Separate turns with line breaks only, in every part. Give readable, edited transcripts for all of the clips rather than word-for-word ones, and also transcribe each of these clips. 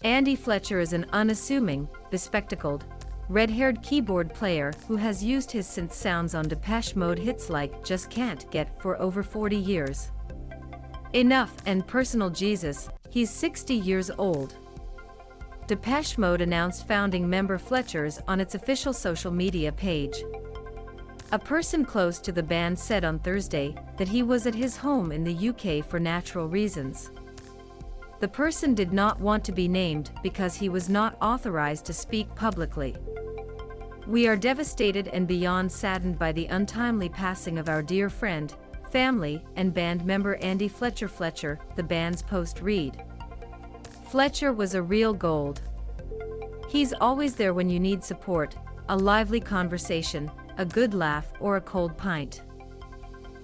Andy Fletcher is an unassuming, bespectacled, red-haired keyboard player who has used his synth sounds on Depeche Mode hits like Just Can't Get for over 40 years. Enough and Personal Jesus. He's 60 years old. Depeche Mode announced founding member Fletcher's on its official social media page. A person close to the band said on Thursday that he was at his home in the UK for natural reasons. The person did not want to be named because he was not authorized to speak publicly. "We are devastated and beyond saddened by the untimely passing of our dear friend, family, and band member Andy Fletcher Fletcher," the band's post read. Fletcher was a real gold. He's always there when you need support, a lively conversation, a good laugh, or a cold pint.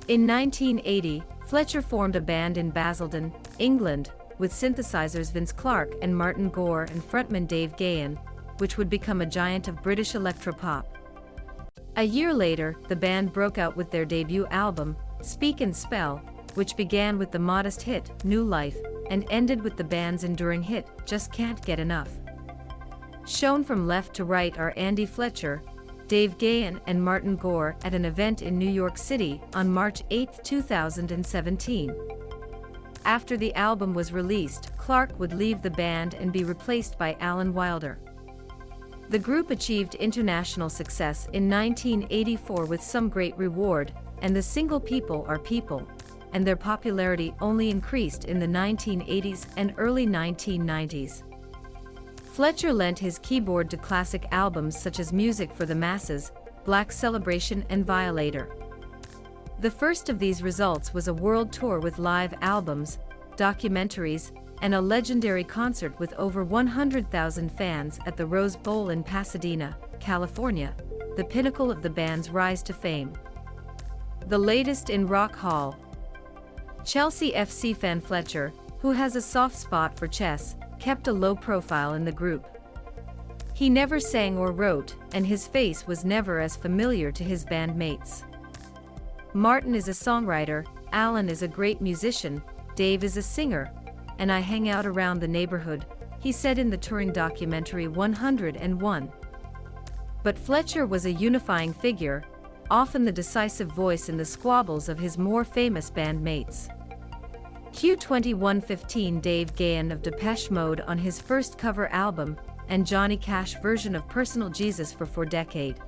In 1980, Fletcher formed a band in Basildon, England, with synthesizers Vince Clarke and Martin Gore and frontman Dave Gahan, which would become a giant of British electropop. A year later, the band broke out with their debut album, Speak and Spell, which began with the modest hit, New Life, and ended with the band's enduring hit, Just Can't Get Enough. Shown from left to right are Andy Fletcher, Dave Gahan and Martin Gore at an event in New York City on March 8, 2017. After the album was released, Clarke would leave the band and be replaced by Alan Wilder. The group achieved international success in 1984 with Some Great Reward and the single People Are People, and their popularity only increased in the 1980s and early 1990s. Fletcher lent his keyboard to classic albums such as Music for the Masses, Black Celebration and Violator. The first of these results was a world tour with live albums, documentaries, and a legendary concert with over 100,000 fans at the Rose Bowl in Pasadena, California, the pinnacle of the band's rise to fame. The latest in Rock Hall. Chelsea FC fan Fletcher, who has a soft spot for chess, kept a low profile in the group. He never sang or wrote, and his face was never as familiar to his bandmates. "Martin is a songwriter, Alan is a great musician, Dave is a singer, and I hang out around the neighborhood," he said in the touring documentary 101. But Fletcher was a unifying figure, often the decisive voice in the squabbles of his more famous bandmates. Q2115 Dave Gahan of Depeche Mode on his first cover album, and Johnny Cash version of Personal Jesus for decades.